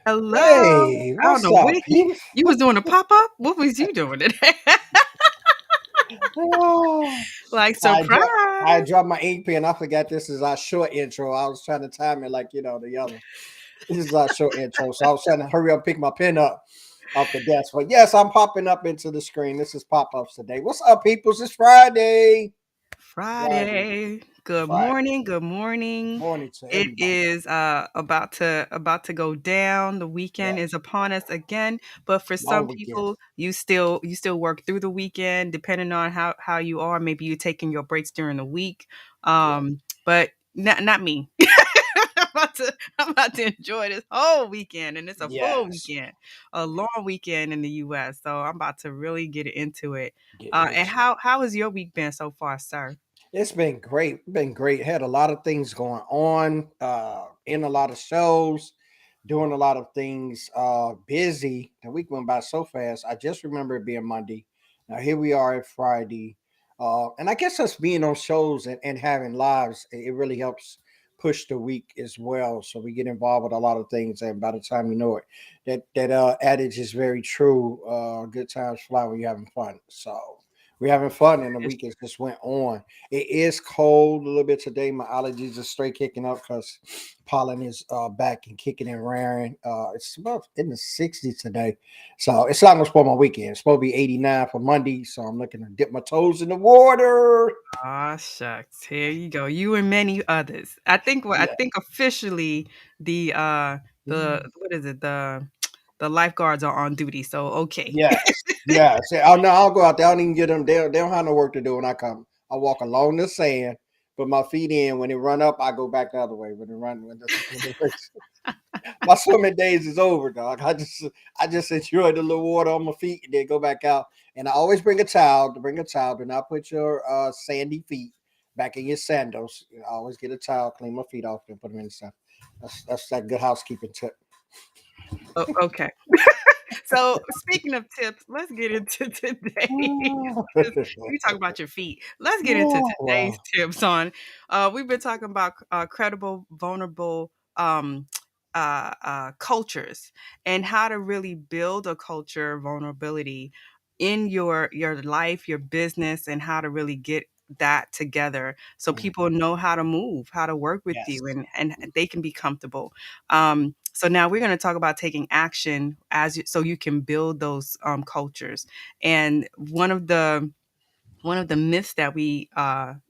Hello. Hey, I don't what's know up, what peeps? you was doing a pop-up? What was you doing today? Oh, Like, I dropped I surprise. dropped my ink pen. I forgot this is our short intro. I was trying to time it like the other. This is our short intro, so I was trying to hurry up, pick my pen up off the desk. But yes, I'm popping up into the screen. This is pop-ups today. What's up, peoples? It's Friday. Friday. Friday. Good Friday. morning. Good morning. Morning to It everybody. is about to go down. The weekend Yeah. is upon us again. But for some Long weekend. people, you still work through the weekend, depending on how you are. Maybe you're taking your breaks during the week. Yeah. But not me. I'm about to enjoy this whole weekend, and it's a full Yes. weekend, a long weekend in the U.S. So I'm about to really get into it. Getting And into how has your week been so far, sir? It's been great. Been great. Had a lot of things going on, in a lot of shows, doing a lot of things, busy. The week went by so fast. I just remember it being Monday. Now here we are at Friday. And I guess us being on shows and having lives, it really helps push the week as well. So we get involved with a lot of things, and by the time you know it, that adage is very true. Good times fly when you're having fun. So we're having fun, and the It's week has just went on. It is cold a little bit today. My allergies are straight kicking up because pollen is back and kicking and raring. It's about in the 60s today. So it's not going to spoil my weekend. It's supposed to be 89 for Monday. So I'm looking to dip my toes in the water. Aw, shucks. Here you go. You and many others. I think officially the Yeah. what is it? The lifeguards are on duty. So okay. Yes, yes. Oh no, I'll go out there. I don't even get them. They don't have no work to do when I come. I walk along the sand, put my feet in. When they run up, I go back the other way. When they race. My swimming days is over, dog. I just enjoy the little water on my feet and then go back out. And I always bring a towel. To bring a towel, do not put your sandy feet back in your sandals. I always get a towel, clean my feet off, and put them in the sun. That's that good housekeeping tip. Okay. So speaking of tips, let's get into today's. We talk about your feet. Let's get into Oh, today's wow. tips on. We've been talking about credible, vulnerable cultures and how to really build a culture of vulnerability in your life, your business, and how to really get that together so people Mhm. know how to move, how to work with Yes. you, and they can be comfortable. So now we're going to talk about taking action so you can build those cultures. And one of the myths that we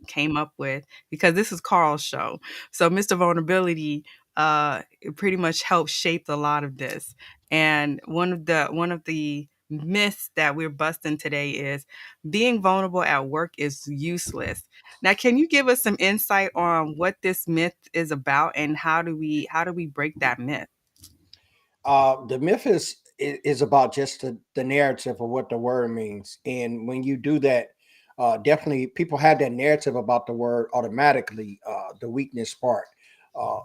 came up with, because this is Carl's show, so Mr. Vulnerability it pretty much helped shape a lot of this. And one of the myths that we're busting today is being vulnerable at work is useless. Now, can you give us some insight on what this myth is about, and how do we break that myth? The myth is about just the narrative of what the word means, and when you do that, definitely people have that narrative about the word automatically. The weakness part, uh,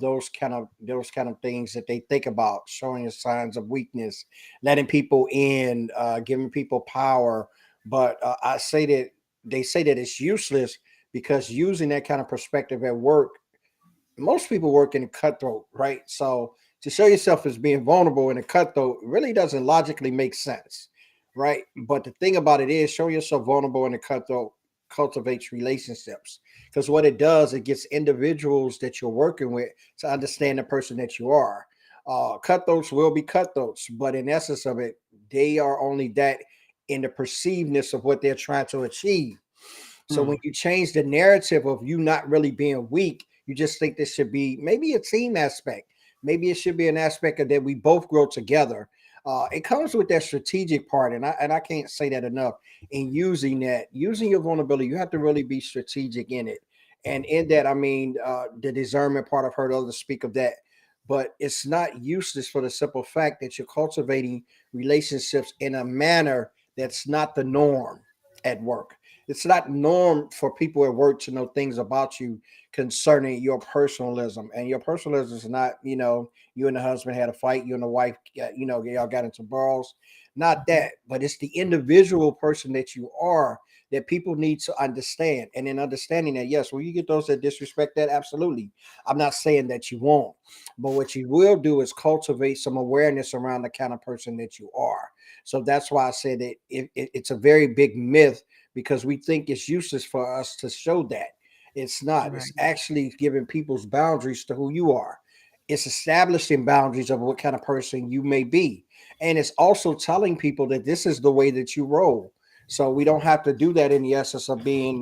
those kind of things that they think about, showing the signs of weakness, letting people in, giving people power. But I say that they say that it's useless because using that kind of perspective at work, most people work in a cutthroat, right? So to show yourself as being vulnerable in a cutthroat really doesn't logically make sense, right? But the thing about it is, showing yourself vulnerable in a cutthroat cultivates relationships, because what it does, it gets individuals that you're working with to understand the person that you are. Cutthroats will be cutthroats, but in essence of it, they are only that in the perceivedness of what they're trying to achieve. So when Mm. you change the narrative of you not really being weak, you just think this should be maybe a team aspect. Maybe it should be an aspect of that we both grow together. It comes with that strategic part, and I can't say that enough. In using your vulnerability, you have to really be strategic in it. And in that, I mean, the discernment part. I've heard others speak of that, but it's not useless for the simple fact that you're cultivating relationships in a manner that's not the norm at work. It's not norm for people at work to know things about you concerning your personalism. And your personalism is not, you and the husband had a fight, you and the wife, y'all got into brawls. not that, but it's the individual person that you are that people need to understand. And in understanding that, yes, will you get those that disrespect that? Absolutely. I'm not saying that you won't, but what you will do is cultivate some awareness around the kind of person that you are. So that's why I said it's a very big myth because we think it's useless for us to show that. It's not. It's Right. actually giving people's boundaries to who you are. It's establishing boundaries of what kind of person you may be. And it's also telling people that this is the way that you roll. So we don't have to do that in the essence of being,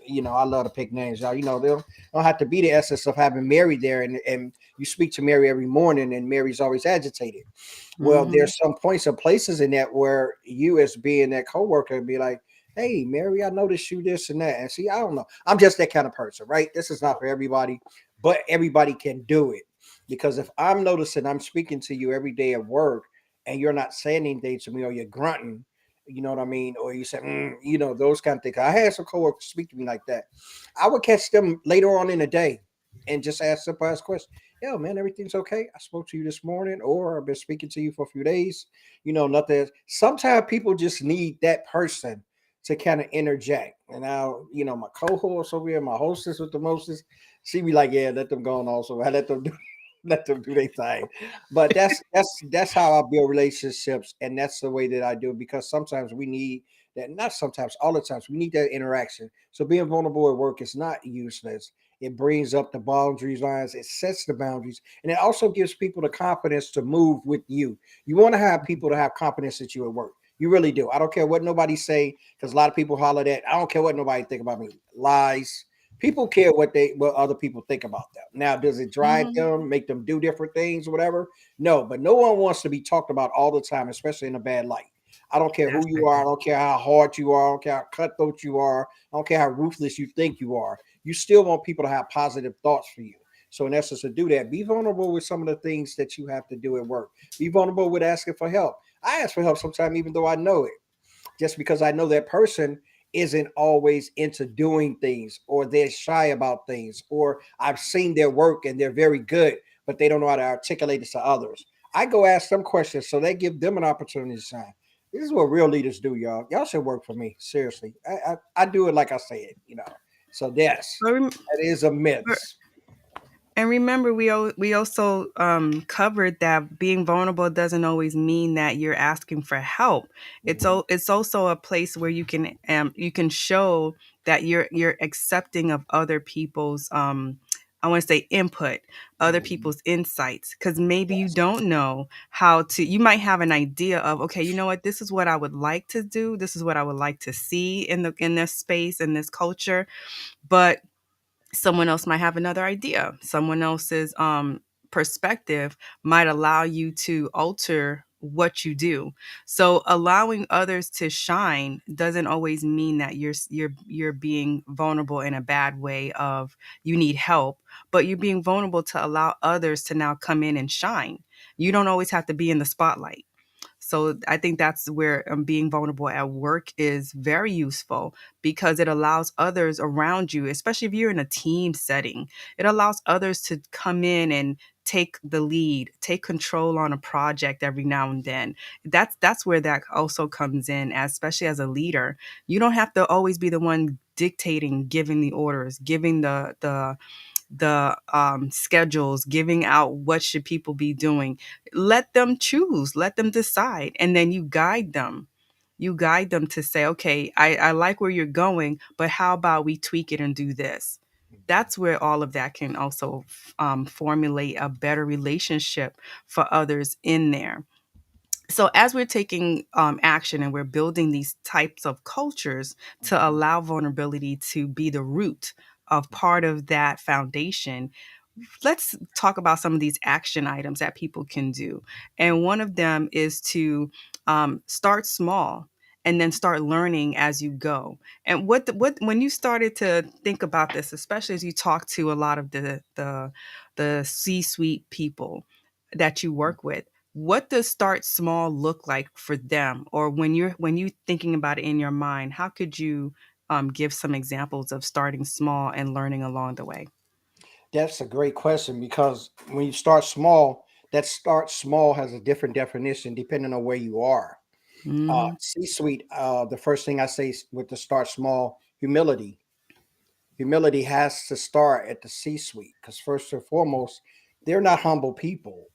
I love to pick names, y'all. They don't have to be the essence of having Mary there and you speak to Mary every morning and Mary's always agitated. Well, Hmm. there's some points and places in that where you, as being that coworker, be like, "Hey, Mary, I noticed you this and that." And see, I don't know. I'm just that kind of person, right? This is not for everybody, but everybody can do it. Because if I'm noticing I'm speaking to you every day at work and you're not saying anything to me or you're grunting, you know what I mean? Or you say, those kind of things. I had some coworkers speak to me like that. I would catch them later on in the day and just ask simple ask questions. Yo, man, everything's okay. I spoke to you this morning, or I've been speaking to you for a few days. Nothing. Sometimes people just need that person to kind of interject. And now, my co-host over here, my hostess with the mostest, she be like, "Yeah, let them go on." Also, I let them do let them do their thing. But that's how I build relationships, and that's the way that I do it because sometimes we need that. Not sometimes, all the times we need that interaction. So being vulnerable at work is not useless. It brings up the boundaries lines. It sets the boundaries, and it also gives people the confidence to move with you. You want to have people to have confidence at you at work. You really do. I don't care what nobody say because a lot of people holler that I don't care what nobody think about me. Lies. People care what other people think about them. Now, does it drive Hmm. them, make them do different things, or whatever? No, but no one wants to be talked about all the time, especially in a bad light. I don't care That's who you are. I right. don't care how hard you are. I don't care how cutthroat you are. I don't care how ruthless you think you are. You still want people to have positive thoughts for you. So, in essence, to do that, be vulnerable with some of the things that you have to do at work. Be vulnerable with asking for help. I ask for help sometimes, even though I know it, just because I know that person isn't always into doing things or they're shy about things or I've seen their work and they're very good, but they don't know how to articulate it to others. I go ask them questions so they give them an opportunity to shine. This is what real leaders do, y'all. Y'all should work for me. Seriously. I do it like I say it. So yes, But that is a myth. And remember, we also covered that being vulnerable doesn't always mean that you're asking for help. Mhm. It's also a place where you can show that you're accepting of other people's I want to say input, other Mhm. people's insights, because maybe you Yes. don't know how to. You might have an idea of, okay, you know what, this is what I would like to do. This is what I would like to see in this space, in this culture, but someone else might have another idea. Someone else's perspective might allow you to alter what you do. So allowing others to shine doesn't always mean that you're being vulnerable in a bad way of you need help, but you're being vulnerable to allow others to now come in and shine. You don't always have to be in the spotlight. So I think that's where being vulnerable at work is very useful because it allows others around you, especially if you're in a team setting, it allows others to come in and take the lead, take control on a project every now and then. That's where that also comes in, especially as a leader. You don't have to always be the one dictating, giving the orders, giving the schedules, giving out what should people be doing. Let them choose, let them decide, and then you guide them. You guide them to say, okay, I like where you're going, but how about we tweak it and do this? That's where all of that can also formulate a better relationship for others in there. So as we're taking action and we're building these types of cultures to Mhm. allow vulnerability to be the root of part of that foundation, let's talk about some of these action items that people can do. And one of them is to start small and then start learning as you go. And what when you started to think about this, especially as you talk to a lot of the C-suite people that you work with, what does start small look like for them? Or when you thinking about it in your mind, how could you give some examples of starting small and learning along the way? That's a great question because when you start small, that start small has a different definition depending on where you are. Hmm. C-suite, the first thing I say with the start small, humility. Humility has to start at the C-suite because first and foremost, they're not humble people.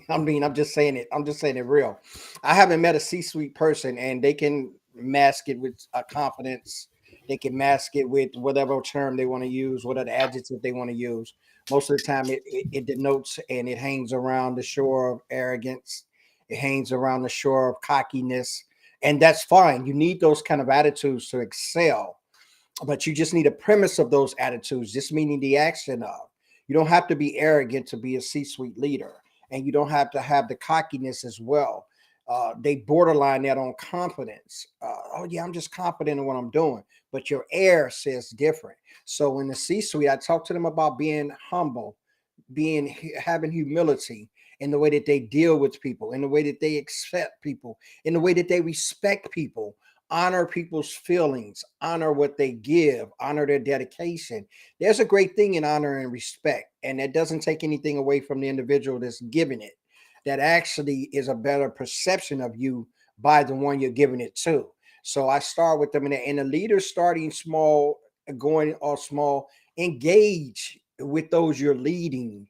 I mean, I'm just saying it. I'm just saying it real. I haven't met a C-suite person, and they can mask it with a confidence. They can mask it with whatever term they want to use, whatever adjective they want to use. Most of the time, it denotes and it hangs around the shore of arrogance. It hangs around the shore of cockiness, and that's fine. You need those kind of attitudes to excel, but you just need a premise of those attitudes, just meaning the action of. You don't have to be arrogant to be a C-suite leader, and you don't have to have the cockiness as well. They borderline that on confidence. Oh yeah, I'm just confident in what I'm doing, but your air says different. So in the C-suite, I talk to them about being humble, being having humility in the way that they deal with people, in the way that they accept people, in the way that they respect people, honor people's feelings, honor what they give, honor their dedication. There's a great thing in honor and respect, and that doesn't take anything away from the individual that's giving it. That actually is a better perception of you by the one you're giving it to. So I start with them, and the leader starting small, going all small, engage with those you're leading,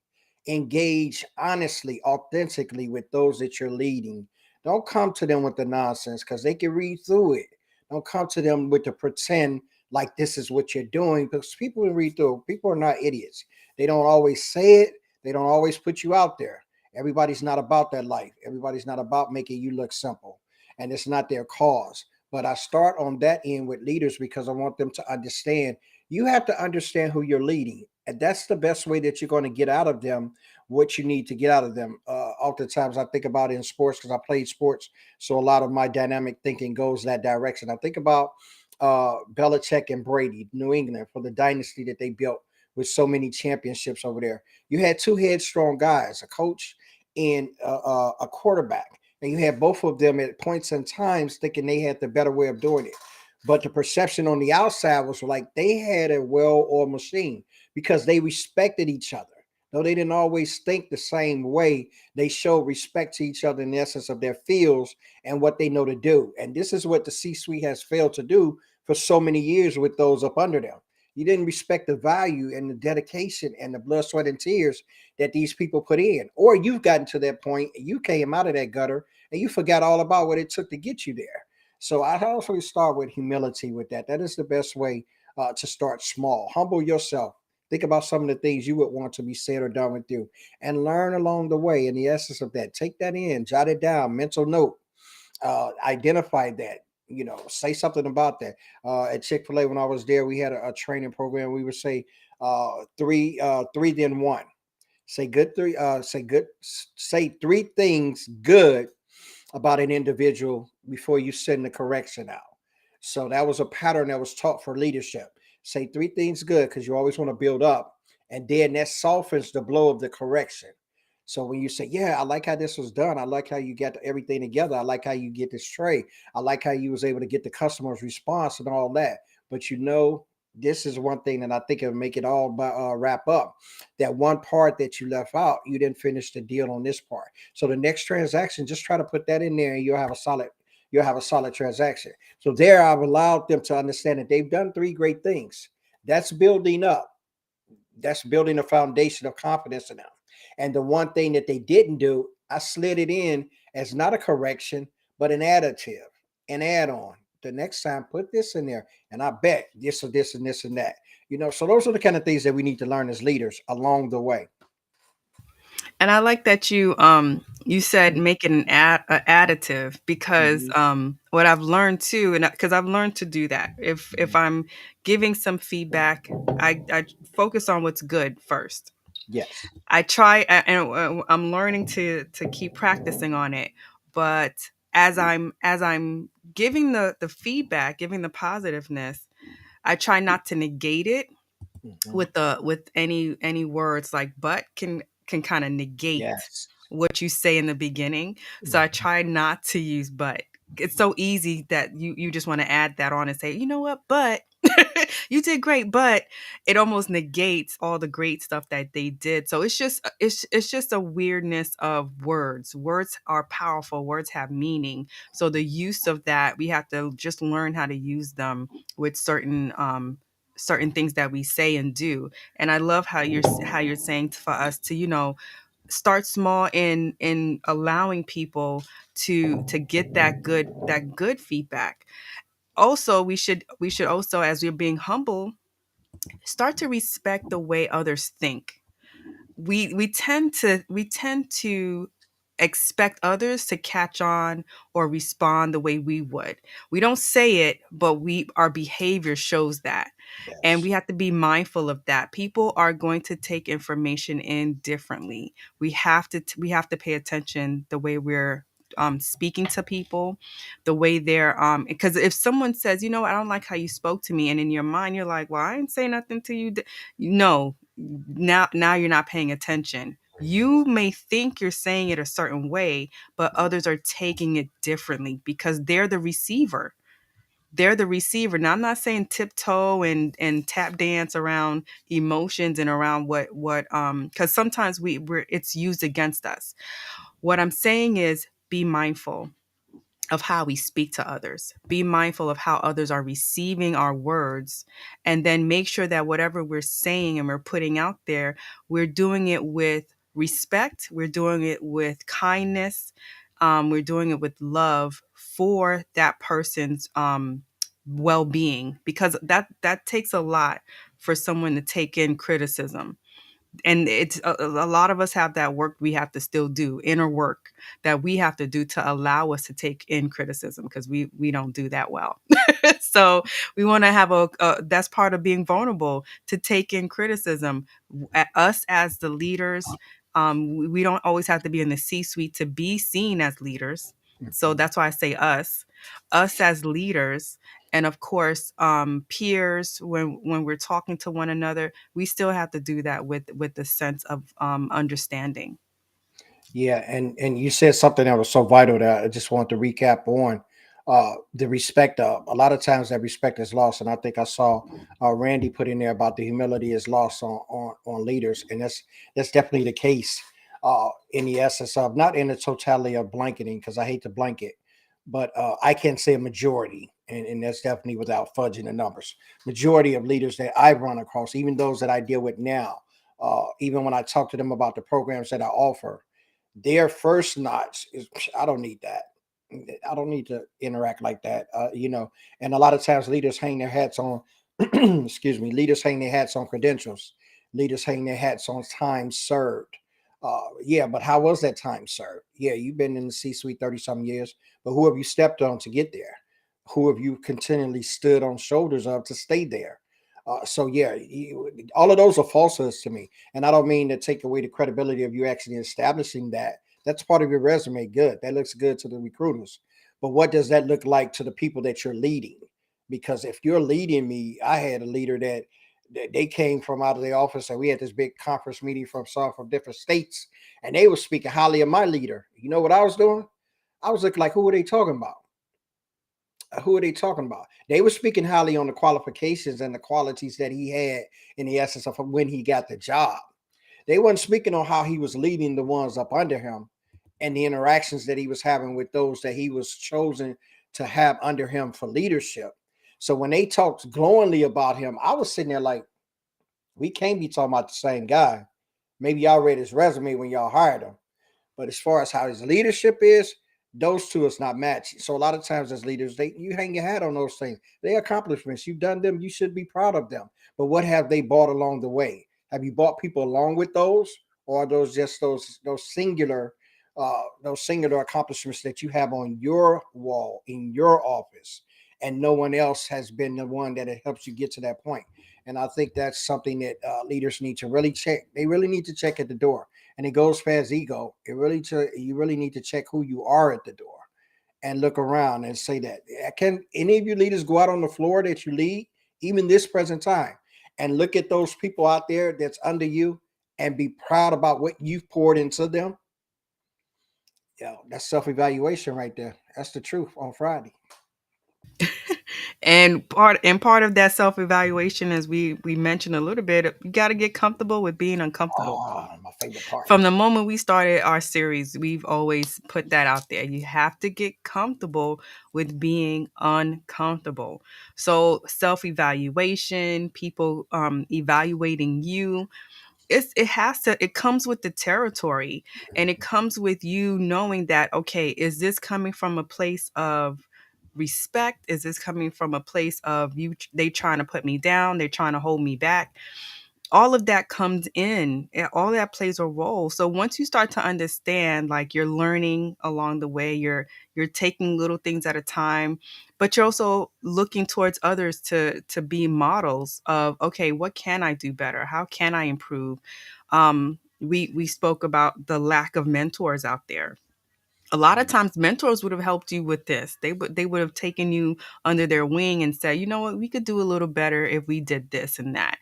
engage honestly, authentically with those that you're leading. Don't come to them with the nonsense because they can read through it. Don't come to them with the pretend like this is what you're doing, because people will read through. People are not idiots. They don't always say it. They don't always put you out there. Everybody's not about that life. Everybody's not about making you look simple, and it's not their cause. But I start on that end with leaders because I want them to understand. You have to understand who you're leading, and that's the best way that you're going to get out of them what you need to get out of them. Oftentimes, I think about it in sports because I played sports, so a lot of my dynamic thinking goes that direction. I think about Belichick and Brady, New England, for the dynasty that they built with so many championships over there. You had two headstrong guys, a coach and a quarterback, and you had both of them at points and times thinking they had the better way of doing it. But the perception on the outside was like they had a well-oiled machine because they respected each other. Though they didn't always think the same way, they showed respect to each other in the essence of their fields and what they know to do. And this is what the C-suite has failed to do for so many years with those up under them. You didn't respect the value and the dedication and the blood, sweat, and tears that these people put in. Or you've gotten to that point, you came out of that gutter and you forgot all about what it took to get you there. So I also start with humility with that. That is the best way to start small. Humble yourself. Think about some of the things you would want to be said or done with you, and learn along the way. In the essence of that, take that in, jot it down, mental note, identify that. Say something about that. At Chick-fil-A, when I was there, we had a training program. We would say three, then one. Say good three. Say good. Say three things good about an individual before you send the correction out. So that was a pattern that was taught for leadership. Say three things good because you always want to build up, and then that softens the blow of the correction. So when you say, "Yeah, I like how this was done. I like how you got everything together. I like how you get this tray. I like how you was able to get the customer's response and all that." But this is one thing that I think it'll make it all wrap up. That one part that you left out, you didn't finish the deal on this part. So the next transaction, just try to put that in there, and you'll have a solid transaction. So there, I've allowed them to understand that they've done three great things. That's building up. That's building a foundation of confidence in them. And the one thing that they didn't do, I slid it in as not a correction, but an additive, an add-on. The next time, put this in there, and I bet this or this and this and that. So those are the kind of things that we need to learn as leaders along the way. And I like that you said make it a additive, because Mhm, what I've learned too, and because I've learned to do that. If mhm. I'm giving some feedback, I focus on what's good first. Yes. I try, and I'm learning to keep practicing on it. But as I'm giving the feedback, giving the positiveness, I try not to negate it Mhm. with any words, like but can kind of negate Yes. what you say in the beginning. So I Mhm. try not to use but. It's so easy that you just want to add that on and say, you know what, but You did great, but it almost negates all the great stuff that they did. So it's just a weirdness of words. Words are powerful. Words have meaning. So the use of that, we have to just learn how to use them with certain things that we say and do. And I love how you're saying for us to, start small in allowing people to get that good feedback. Also, we should also, as we're being humble, start to respect the way others think. We tend to expect others to catch on or respond the way we would. We don't say it, but we our behavior shows that. And Yes. we have to be mindful of that. People are going to take information in differently. We have to pay attention the way we're speaking to people, the way they're because if someone says, I don't like how you spoke to me, and in your mind you're like, well, I didn't say nothing to you. No, now you're not paying attention. You may think you're saying it a certain way, but others are taking it differently because they're the receiver. Now, I'm not saying tiptoe and tap dance around emotions and around what because sometimes we're it's used against us. What I'm saying is, be mindful of how we speak to others. Be mindful of how others are receiving our words, and then make sure that whatever we're saying and we're putting out there, we're doing it with respect, we're doing it with kindness, we're doing it with love for that person's well-being, because that takes a lot for someone to take in criticism. And it's a lot of us have that work we have to still do, inner work that we have to do to allow us to take in criticism, because we don't do that well. So we want to have that's part of being vulnerable, to take in criticism. Us as the leaders, we don't always have to be in the C-suite to be seen as leaders. So Mhm. that's why I say us as leaders. And of course, peers, when we're talking to one another, we still have to do that with the sense of understanding. Yeah, and you said something that was so vital that I just want to recap on the respect. A lot of times that respect is lost, and I think I saw Randy put in there about the humility is lost on leaders, and that's definitely the case in the essence of, not in the totality of blanketing, because I hate to blanket, but I can say a majority, and that's definitely without fudging the numbers. Majority of leaders that I run across, even those that I deal with now, even when I talk to them about the programs that I offer, their first notch is, I don't need that. I don't need to interact like that. And a lot of times leaders hang their hats on, excuse me, leaders hang their hats on credentials. Leaders hang their hats on time served. Yeah, but how was that time served? Yeah, you've been in the C suite 30 some years, but who have you stepped on to get there? Who have you continually stood on shoulders of to stay there? So yeah, all of those are falsehoods to me. And I don't mean to take away the credibility of you actually establishing that. That's part of your resume. Good. That looks good to the recruiters. But what does that look like to the people that you're leading? Because if you're leading me, I had a leader that they came from out of the office, and we had this big conference meeting from different states, and they were speaking highly of my leader. You know what I was doing? I was looking like, who are they talking about? Who are they talking about? They were speaking highly on the qualifications and the qualities that he had in the essence of when he got the job. They weren't speaking on how he was leading the ones up under him and the interactions that he was having with those that he was chosen to have under him for leadership. So when they talked glowingly about him, I was sitting there like, we can't be talking about the same guy. Maybe y'all read his resume when y'all hired him. But as far as how his leadership is, those two is not matching. So a lot of times as leaders, you hang your hat on those things. They accomplishments. You've done them. You should be proud of them. But what have they brought along the way? Have you brought people along with those, or are those just those singular accomplishments that you have on your wall in your office, and no one else has been the one that it helps you get to that point? And I think that's something that leaders need to really check. They really need to check at the door, and it goes past ego. You really need to check who you are at the door and look around and say that. Can any of you leaders go out on the floor that you lead, even this present time, and look at those people out there that's under you and be proud about what you've poured into them? Yeah, that's self evaluation right there. That's the truth on Friday. And part of that self-evaluation, as we mentioned a little bit, you got to get comfortable with being uncomfortable. Oh, my favorite part. From the moment we started our series, we've always put that out there. You have to get comfortable with being uncomfortable. So self-evaluation, people evaluating you, it comes with the territory, and it comes with you knowing that, okay, is this coming from a place of respect? Is this coming from a place of you they trying to put me down, they're trying to hold me back? All of that comes in, and all that plays a role. So once you start to understand, like, you're learning along the way, you're taking little things at a time, but you're also looking towards others to be models of, okay, what can I do better, how can I improve? We spoke about the lack of mentors out there. A lot of times mentors would have helped you with this. They would have taken you under their wing and said, you know what, we could do a little better if we did this and that.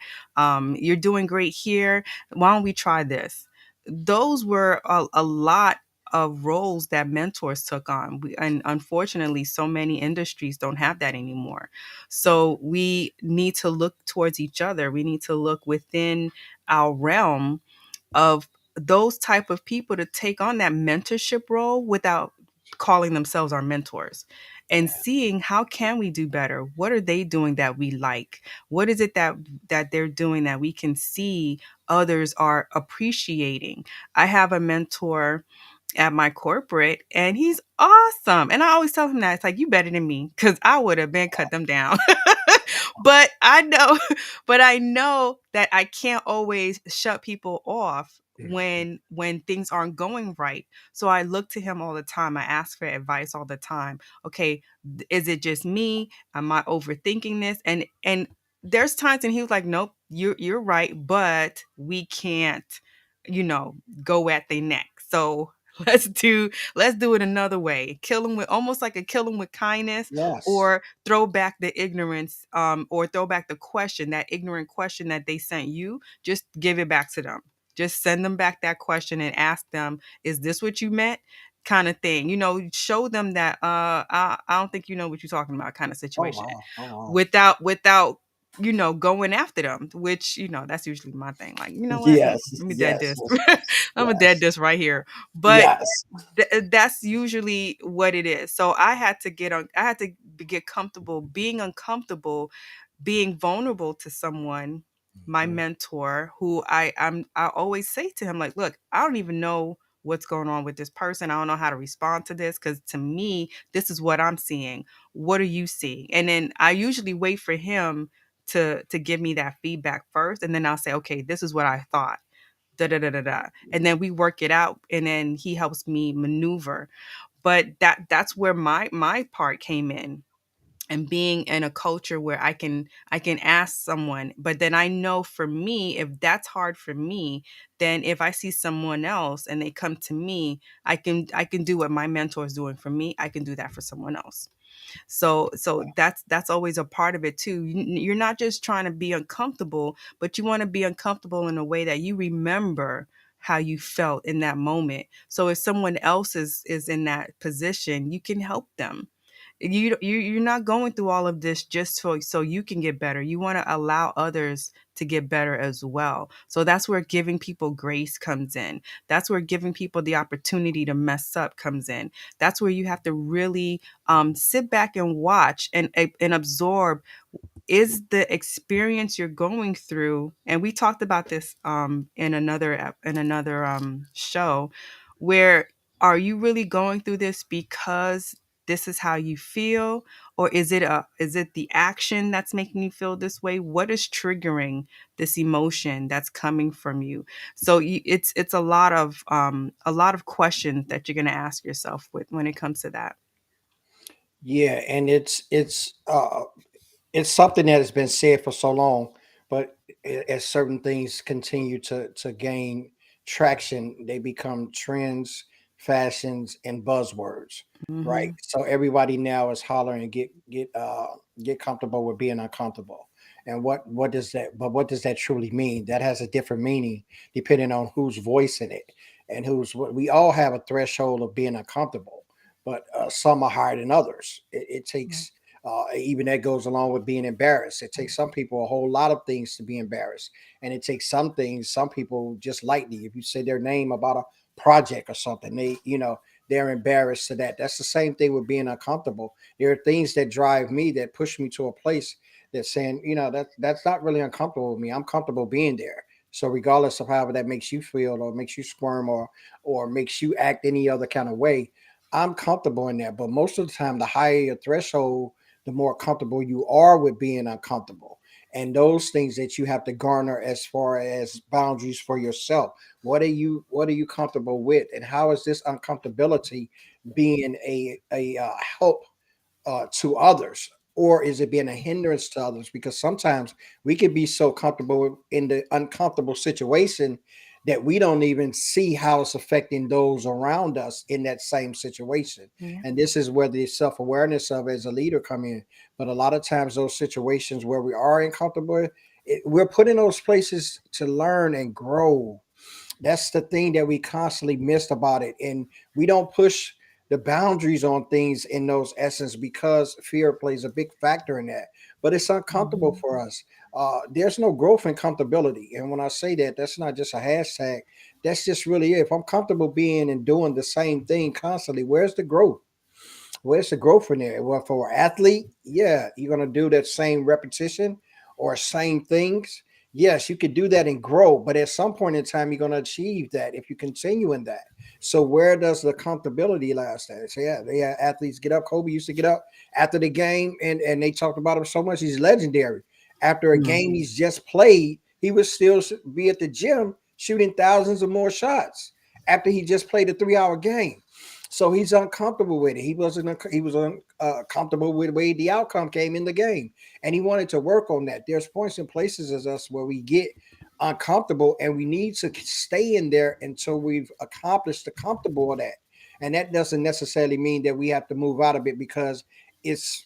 You're doing great here, why don't we try this? Those were a lot of roles that mentors took on. And unfortunately, so many industries don't have that anymore. So we need to look towards each other, we need to look within our realm of those type of people to take on that mentorship role without calling themselves our mentors, and Yeah. seeing how can we do better, what are they doing that we like, what is it that they're doing that we can see others are appreciating. I have a mentor at my corporate, and he's awesome, and I always tell him that, it's like, you better than me, because I would have been cut them down. But I know, but I know that I can't always shut people off when things aren't going right. So I look to him all the time. I ask for advice all the time. Okay, is it just me? Am I overthinking this? And there's times, and he was like, nope, you're right, but we can't, go at their neck. So let's do it another way. Kill them with, almost like a kill them with kindness, Yes. or throw back the ignorance, or throw back the question, that ignorant question that they sent you. Just give it back to them. Just send them back that question and ask them, is this what you meant? Kind of thing. Show them that, I don't think you know what you're talking about, kind of Oh situation. wow. Oh wow. Without going after them, which, that's usually my thing. Like, you know what? Yes. Let me dead Yes. this. Yes. I'm a dead Yes. this right here. But Yes. that's usually what it is. So I had to get comfortable being uncomfortable, being vulnerable to someone, my Mhm. mentor, who I always say to him, like, look, I don't even know what's going on with this person. I don't know how to respond to this, because to me, this is what I'm seeing. What are you seeing? And then I usually wait for him to give me that feedback first, and then I'll say, okay, this is what I thought. Da da da da da. And then we work it out, and then he helps me maneuver. But that's where my part came in, and being in a culture where I can ask someone. But then I know, for me, if that's hard for me, then if I see someone else and they come to me, I can do what my mentor is doing for me, I can do that for someone else. So that's always a part of it too. You're not just trying to be uncomfortable, but you want to be uncomfortable in a way that you remember how you felt in that moment. So if someone else is in that position, you can help them. You're not going through all of this just so you can get better. You want to allow others to get better as well. So that's where giving people grace comes in. That's where giving people the opportunity to mess up comes in. That's where you have to really sit back and watch and absorb, is the experience you're going through. And we talked about this in another show, where, are you really going through this because this is how you feel, or is it the action that's making you feel this way? What is triggering this emotion that's coming from you? So it's a lot of questions that you're going to ask yourself with when it comes to that. Yeah, and it's something that has been said for so long, but as certain things continue to gain traction, they become trends, fashions, and buzzwords, right? Hmm. So everybody now is hollering, get comfortable with being uncomfortable. And what does that? But what does that truly mean? That has a different meaning depending on who's voicing it and who's. We all have a threshold of being uncomfortable, but some are higher than others. It takes Even that goes along with being embarrassed. It takes some people a whole lot of things to be embarrassed, and it takes some things, some people just lightly. If you say their name about a project or something, they're embarrassed to that. That's the same thing with being uncomfortable. There are things that drive me, that push me to a place that's saying, that's not really uncomfortable with me. I'm comfortable being there. So regardless of however that makes you feel, or makes you squirm, or makes you act any other kind of way, I'm comfortable in that. But most of the time, the higher your threshold, the more comfortable you are with being uncomfortable. And those things that you have to garner as far as boundaries for yourself. What are you comfortable with? And how is this uncomfortability being a help to others, or is it being a hindrance to others? Because sometimes we can be so comfortable in the uncomfortable situation that we don't even see how it's affecting those around us in that same situation. Yeah. And this is where the self-awareness of as a leader come in. But a lot of times those situations where we are uncomfortable, we're put in those places to learn and grow. That's the thing that we constantly missed about it. And we don't push the boundaries on things in those essence because fear plays a big factor in that. But it's uncomfortable Mhm. for us. There's no growth in comfortability. And when I say that, that's not just a hashtag. That's just really it. If I'm comfortable being and doing the same thing constantly, where's the growth? Where's the growth in there? Well, for an athlete, yeah, you're gonna do that same repetition or same things. Yes, you could do that and grow, but at some point in time, you're gonna achieve that if you continue in that. So where does the comfortability last at? So yeah, they had athletes get up. Kobe used to get up after the game, and they talked about him so much. He's legendary. After a Mm. game he's just played, he would still be at the gym shooting thousands of more shots after he just played a 3 hour game. So he's uncomfortable with it. He was uncomfortable with the way the outcome came in the game, and he wanted to work on that. There's points and places as us where we get uncomfortable, and we need to stay in there until we've accomplished the comfortable of that. And that doesn't necessarily mean that we have to move out of it because it's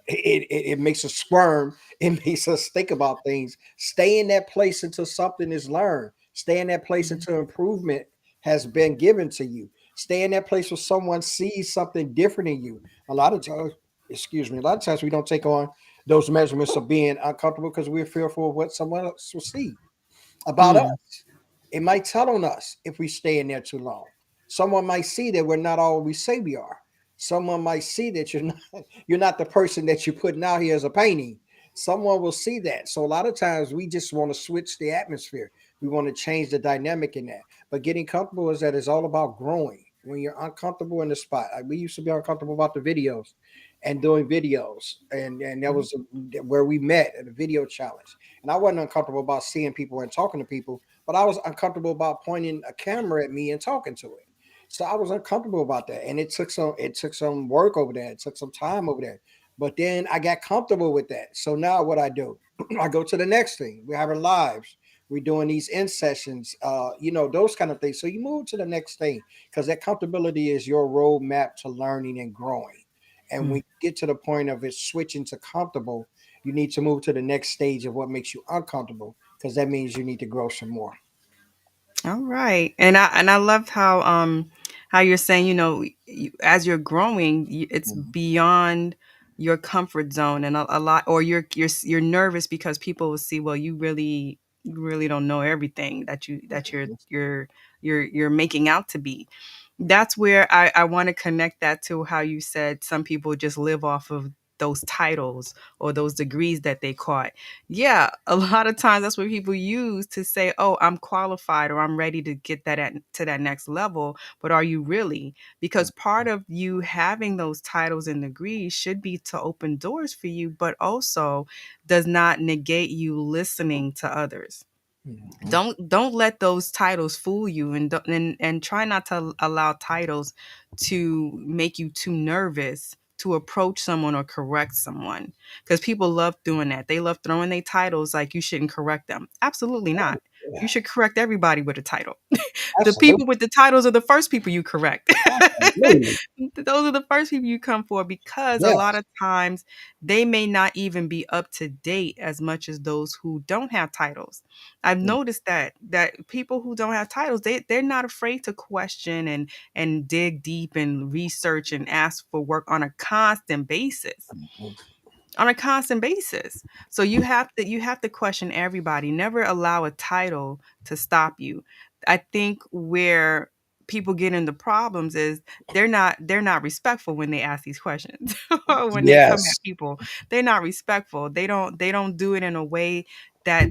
it makes us squirm. It makes us think about things. Stay in that place until something is learned. Stay in that place Mhm. until improvement has been given to you. Stay in that place where someone sees something different in you. A lot of times, excuse me, a lot of times we don't take on those measurements of being uncomfortable because we're fearful of what someone else will see about Mm. us. It might tell on us if we stay in there too long. Someone might see that we're not all we say we are. Someone might see that you're not the person that you're putting out here as a painting. Someone will see that. So a lot of times we just want to switch the atmosphere. We want to change the dynamic in that. But getting comfortable is that it's all about growing. When you're uncomfortable in the spot, like we used to be uncomfortable about the videos and doing videos, and that Right. was where we met at a video challenge. And I wasn't uncomfortable about seeing people and talking to people, but I was uncomfortable about pointing a camera at me and talking to it. So I was uncomfortable about that, and it took some work over there. It took some time over there. But then I got comfortable with that. So now what I do, I go to the next thing. We're having lives. We're doing these in sessions, those kind of things. So you move to the next thing because that comfortability is your roadmap to learning and growing. And when Mm. you get to the point of it switching to comfortable, you need to move to the next stage of what makes you uncomfortable because that means you need to grow some more. All right. And I loved how you're saying, as you're growing, it's Mhm. beyond your comfort zone, and a lot, or you're nervous because people will see, well, you really don't know everything that you're making out to be. That's where I want to connect that to how you said some people just live off of those titles or those degrees that they caught. Yeah, a lot of times that's what people use to say, "Oh, I'm qualified or I'm ready to get to that next level." But are you really? Because part of you having those titles and degrees should be to open doors for you, but also does not negate you listening to others. Mhm. Don't let those titles fool you, and try not to allow titles to make you too nervous to approach someone or correct someone, because people love doing that. They love throwing their titles like you shouldn't correct them. Absolutely not. You Yeah, should correct everybody with a title. The absolutely. people with the titles are the first people you correct. Absolutely. Those are the first people you come for, because a lot Yes. of times they may not even be up to date as much as those who don't have titles. I've Yeah. noticed that people who don't have titles, they're not afraid to question and dig deep and research and ask for work on a constant basis. on a constant basis. So you have to question everybody. Never allow a title to stop you. I think where people get into problems is they're not respectful when they ask these questions. When they come Yes. at people, they're not respectful. They don't do it in a way that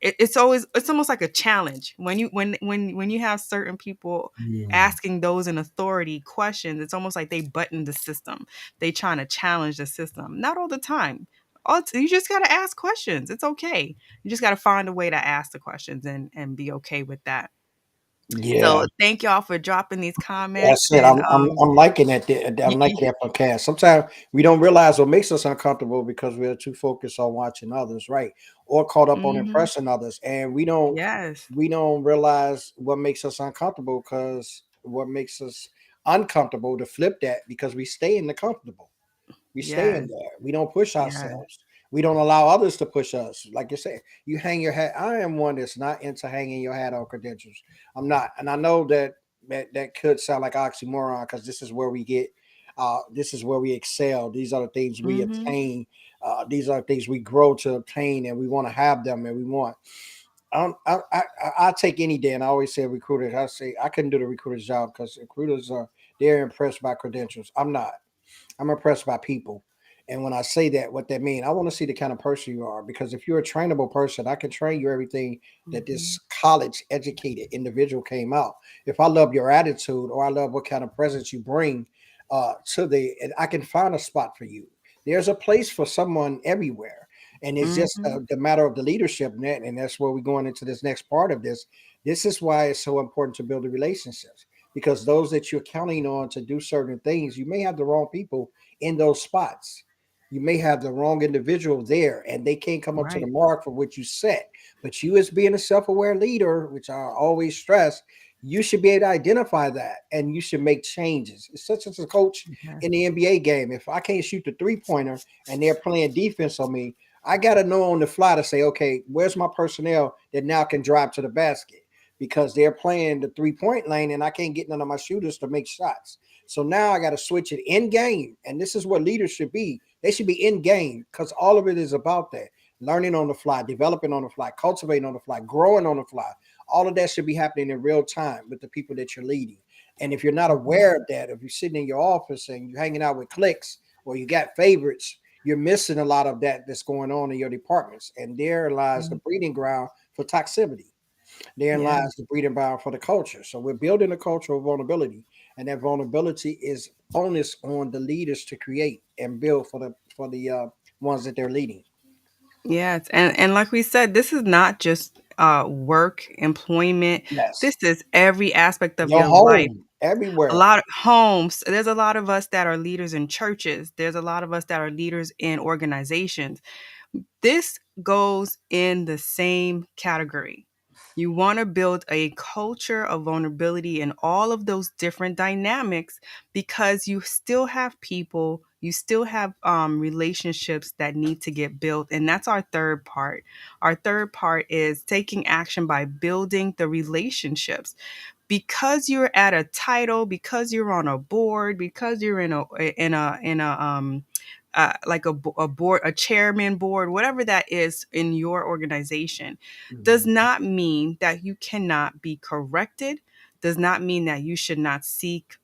it's almost like a challenge when you have certain people Mm. asking those in authority questions. It's almost like they button the system. They trying to challenge the system. Not all the time. You just got to ask questions. It's okay. You just got to find a way to ask the questions and be okay with that. Yeah. So thank y'all for dropping these comments That's it. and I'm liking that. I'm liking that podcast. Sometimes we don't realize what makes us uncomfortable because we're too focused on watching others, right? Or caught up on mhm. impressing others, and Yes. we don't realize what makes us uncomfortable because what makes us uncomfortable to flip that because we stay in the comfortable. We stay in Yes. there. We don't push Yes. ourselves. We don't allow others to push us. Like you said, you hang your hat. I am one that's not into hanging your hat on credentials. I'm not, and I know that could sound like oxymoron because this is where we get, this is where we excel. These are the things we Mhm. attain. These are the things we grow to obtain, and we want to have them, and we want. I take any day, and I always say recruiters. I say I couldn't do the recruiter's job because recruiters are they're impressed by credentials. I'm not. I'm impressed by people. And when I say that, what that means, I want to see the kind of person you are. Because if you're a trainable person, I can train you everything that this Mhm. college educated individual came out. If I love your attitude or I love what kind of presence you bring and I can find a spot for you. There's a place for someone everywhere. And it's just Mhm. the matter of the leadership net. And that's where we're going into this next part of this. This is why it's so important to build the relationships because those that you're counting on to do certain things, you may have the wrong people in those spots. You may have the wrong individual there and they can't come up to the Right. mark for what you set. But you, as being a self aware leader, which I always stress, you should be able to identify that and you should make changes. It's such as a coach Yes. in the NBA game. If I can't shoot the 3 pointer and they're playing defense on me, I got to know on the fly to say, okay, where's my personnel that now can drive to the basket? Because they're playing the 3 point lane and I can't get none of my shooters to make shots. So now I got to switch it in game. And this is what leaders should be. They should be in game because all of it is about that. Learning on the fly, developing on the fly, cultivating on the fly, growing on the fly. All of that should be happening in real time with the people that you're leading. And if you're not Mhm. aware of that, if you're sitting in your office and you're hanging out with cliques or you got favorites, you're missing a lot of that that's going on in your departments. And there lies the Mhm. breeding ground for toxicity. Therein Yeah. lies the breeding ground for the culture. So we're building a culture of vulnerability, and that vulnerability is onus on the leaders to create and build for the ones that they're leading. Yes. And like we said, this is not just work, employment. Yes, This is every aspect of your your life. home A everywhere. lot of homes. There's a lot of us that are leaders in churches. There's a lot of us that are leaders in organizations. This goes in the same category. You want to build a culture of vulnerability in all of those different dynamics because you still have people, you still have relationships that need to get built. And that's our third part. Our third part is taking action by building the relationships because you're at a title, because you're on a board, because you're in a like a board, a chairman board, whatever that is in your organization, does Mhm. not mean that you cannot be corrected. Does not mean that you should not seek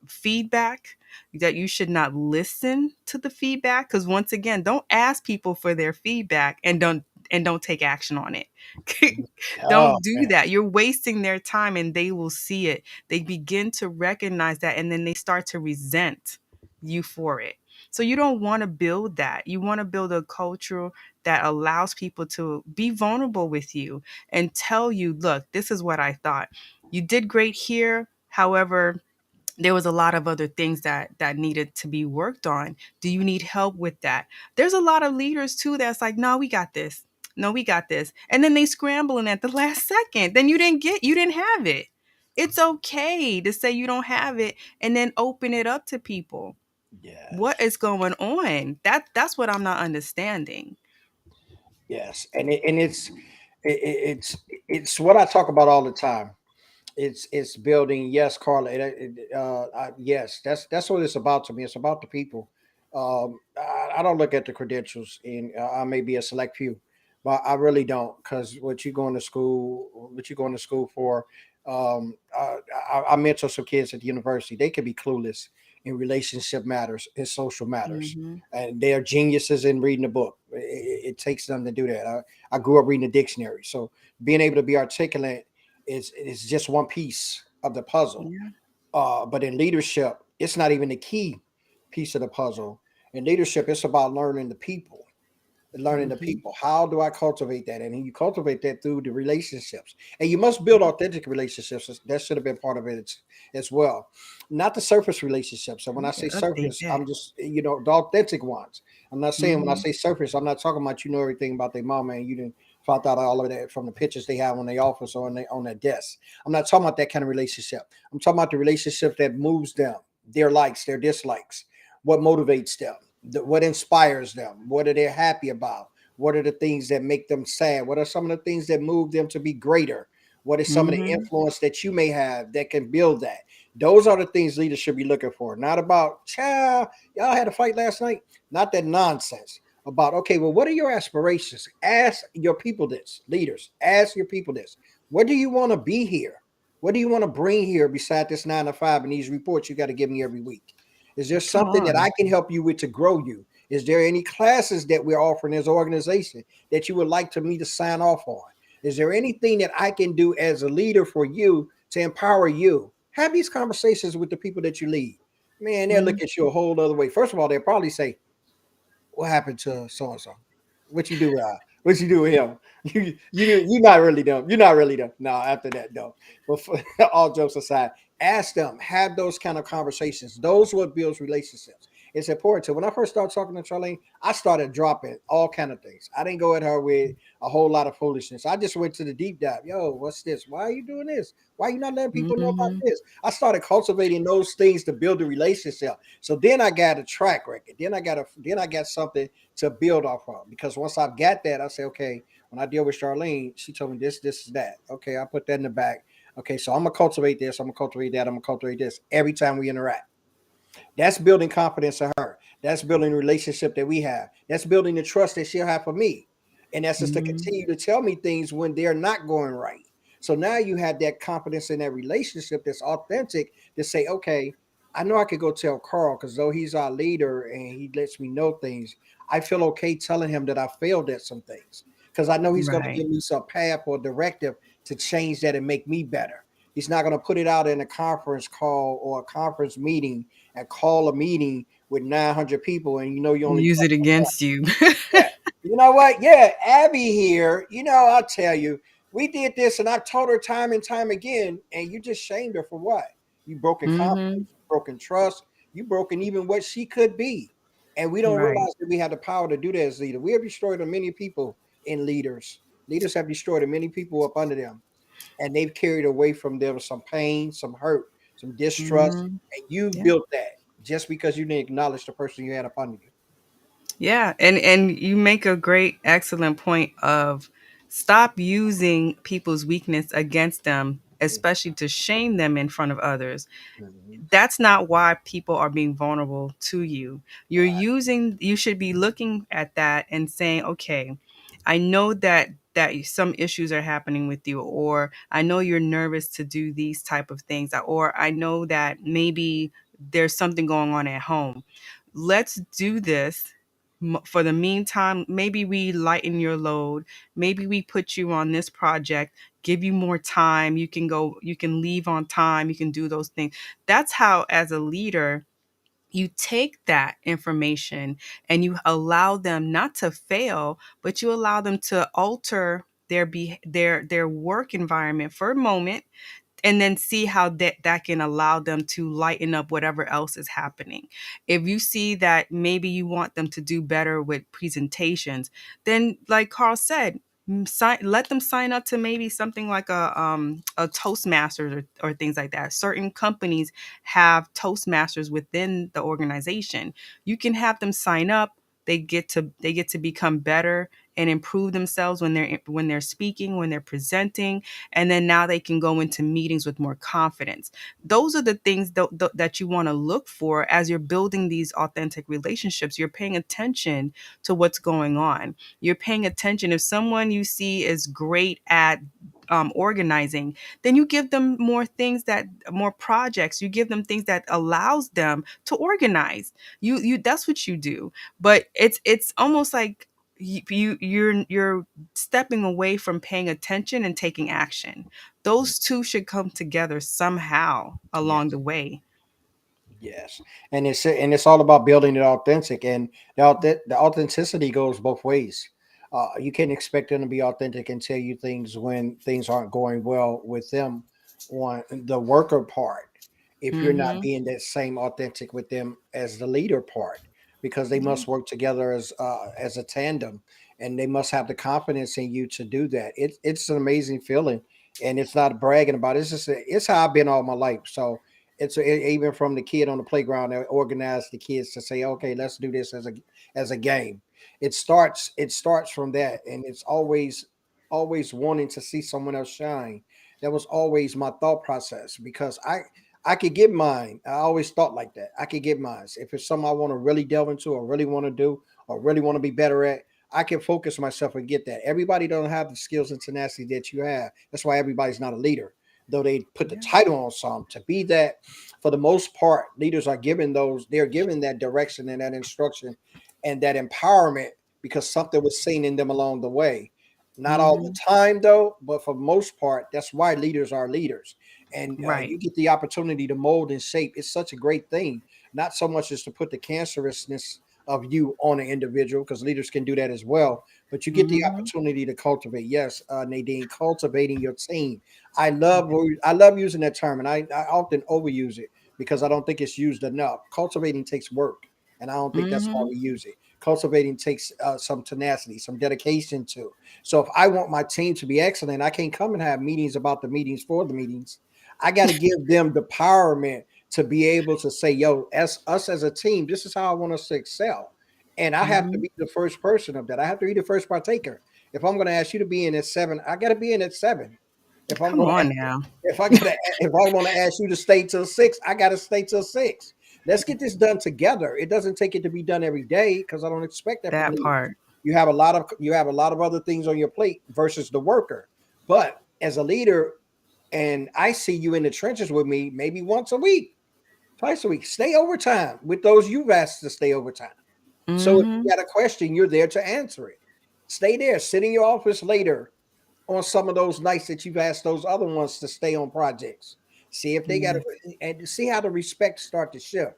feedback. That you should not listen to the feedback. Because once again, don't ask people for their feedback and don't take action on it. Oh Don't do man, that. You're wasting their time and they will see it. They begin to recognize that and then they start to resent you for it. So you don't want to build that. You want to build a culture that allows people to be vulnerable with you and tell you, look, this is what I thought. You did great here. However, there was a lot of other things that needed to be worked on. Do you need help with that? There's a lot of leaders too that's like, no, we got this. No, we got this. And then they scrambling at the last second. Then you didn't have it. It's okay to say you don't have it and then open it up to people. What yes, is going on? That's what I'm not understanding. yes, and it's what I talk about all the time. It's building. Yes, Carla. Yes, that's what it's about to me. It's about the people. I don't look at the credentials, and I may be a select few, but I really don't, because what you going to school for. I mentor some kids at the university. They can be clueless in relationship matters, in social matters, Mhm. and they are geniuses in reading a book. It takes them to do that. I grew up reading a dictionary, so being able to be articulate is just one piece of the puzzle. Yeah. But in leadership, it's not even the key piece of the puzzle. In leadership, it's about learning the people, learning the Mhm. people. How do I cultivate that? And you cultivate that through the relationships. And you must build authentic relationships. That should have been part of it as well. Not the surface relationships. And when You I can say update surface, that. I'm just, the authentic ones. I'm not saying when I Mhm. say surface, I'm not talking about you know everything about their mama and you didn't found out all of that from the pictures they have on their office or on their desk. I'm not talking about that kind of relationship. I'm talking about the relationship that moves them, their likes, their dislikes, what motivates them, what inspires them, what are they happy about, what are the things that make them sad, what are some of the things that move them to be greater, what is some of the Mhm. influence that you may have that can build that. Those are the things leaders should be looking for, not about child, y'all had a fight last night, not that nonsense about, okay, well, what are your aspirations? Ask your people this, leaders, ask your people this. What do you want to be here? What do you want to bring here beside this 9 to 5 and these reports you got to give me every week? Is there Come something that on. I can help you with to grow you? Is there any classes that we're offering as an organization that you would like to me to sign off on? Is there anything that I can do as a leader for you to empower you? Have these conversations with the people that you lead. Man, they'll look Mhm. at you a whole other way. First of all, they'll probably say, what happened to so and so? What you do with what you do with him? You're not really them. You're not really them. No, after that though. But for, all jokes aside, ask them. Have those kind of conversations. Those what builds relationships. It's important. So when I first started talking to Charlene, I started dropping all kind of things. I didn't go at her with a whole lot of foolishness. I just went to the deep dive. Yo, what's this? Why are you doing this? Why are you not letting people know about Mhm. this? I started cultivating those things to build a relationship. So then I got a track record. Then I got something to build off of. Because once I've got that, I say, okay, when I deal with Charlene, she told me this, is that. Okay, I put that in the back. Okay, so I'm gonna cultivate this, I'm gonna cultivate that, I'm gonna cultivate this every time we interact. That's building confidence in her. That's building a relationship that we have. That's building the trust that she'll have for me. And that's just to Mhm. continue to tell me things when they're not going right. So now you have that confidence in that relationship that's authentic to say, okay, I know I could go tell Carl because though he's our leader and he lets me know things, I feel okay telling him that I failed at some things because I know he's going to Right. give me some path or directive to change that and make me better. He's not going to put it out in a conference call or a conference meeting and call a meeting with 900 people and you know you only Use talk it against you. yeah. You know what? Yeah, Abby here. I'll tell you, we did this and I told her time and time again, and you just shamed her for what? You broken Mhm. confidence, you broken trust, you broken even what she could be. And we don't Right. realize that we have the power to do that as leaders. We have destroyed many people in leaders. Leaders have destroyed many people up under them, and they've carried away from them some pain, some hurt, some distrust, Mhm. and you Yeah. built that just because you didn't acknowledge the person you had up under you. Yeah, and you make a great excellent point of stop using people's weakness against them, especially to shame them in front of others. Mhm. That's not why people are being vulnerable to you. You should be looking at that and saying, okay, I know that some issues are happening with you, or I know you're nervous to do these type of things, or I know that maybe there's something going on at home. Let's do this. For the meantime, maybe we lighten your load. Maybe we put you on this project, give you more time. You can leave on time. You can do those things. That's how, as a leader, you take that information and you allow them not to fail, but you allow them to alter their work environment for a moment, and then see how that can allow them to lighten up whatever else is happening. If you see that maybe you want them to do better with presentations, then like Carl said, let them sign up to maybe something like a Toastmasters, or things like that. Certain companies have Toastmasters within the organization. You can have them sign up. They get to become better and improve themselves when they're speaking, when they're presenting, and then now they can go into meetings with more confidence. Those are the things that you want to look for as you're building these authentic relationships. You're paying attention to what's going on. You're paying attention. If someone you see is great at organizing, then you give them more projects. You give them things that allows them to organize. You that's what you do. But it's almost like you're stepping away from paying attention and taking action. Those two should come together somehow along Yes. the way. Yes, and it's all about building it authentic, and the authenticity goes both ways. You can't expect them to be authentic and tell you things when things aren't going well with them on the worker part. If you're not Mhm. being that same authentic with them as the leader part, because they Yeah. must work together as a tandem, and they must have the confidence in you to do that. It's an amazing feeling, and it's not bragging about it. It's how I've been all my life. So even from the kid on the playground that organized the kids to say, okay, let's do this as a game. It starts from that, and it's always wanting to see someone else shine. That was always my thought process, because I could get mine. I always thought like that. I could get mine if it's something I want to really delve into, or really want to do, or really want to be better at. I can focus myself and get that. Everybody don't have the skills and tenacity that you have. That's why everybody's not a leader, though they put the Yeah. title on some to be that. For the most part, leaders are given they're given that direction and that instruction and that empowerment because something was seen in them along the way. Not all the Mhm. time though, but for the most part, that's why leaders are leaders. And Right. you get the opportunity to mold and shape. It's such a great thing. Not so much as to put the cancerousness of you on an individual, because leaders can do that as well. But you get the Mhm. opportunity to cultivate. Yes, Nadine, cultivating your team. I Yeah. love I love using that term, and I often overuse it because I don't think it's used enough. Cultivating takes work, and I don't think that's why Mhm. we use it. Cultivating takes some tenacity, some dedication to. So if I want my team to be excellent, I can't come and have meetings about the meetings for the meetings. I got to give them the empowerment to be able to say, "Yo, as us as a team, this is how I want us to excel." And I have to Mhm. be the first person of that. I have to be the first partaker. If I'm going to ask you to be in at 7, I got to be in at 7. If I'm Come going to on now. if I want to ask you to stay till 6, I got to stay till 6. Let's get this done together. It doesn't take it to be done every day, because I don't expect that from That leaders. part. You have a lot of other things on your plate versus the worker. But as a leader, and I see you in the trenches with me maybe once a week, twice a week, stay overtime with those you've asked to stay overtime. So if you Mhm. got a question, you're there to answer it. Stay there, sit in your office later on some of those nights that you've asked those other ones to stay on projects. See if they got Yes. it, and see how the respect start to shift.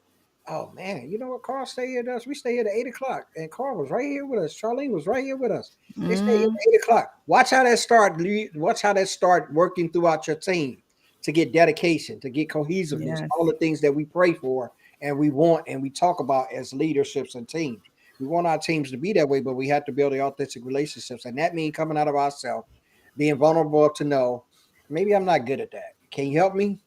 Oh man, you know what? Carl stay here with us. We stay here at 8 o'clock, and Carl was right here with us. Charlene was right here with us. They stay here Mhm. at 8 o'clock. Watch how that start. Watch how that start working throughout your team to get dedication, to get cohesiveness, Yes. all the things that we pray for and we want and we talk about as leaderships and teams. We want our teams to be that way, but we have to build the authentic relationships, and that means coming out of ourselves, being vulnerable to know maybe I'm not good at that. Can you help me?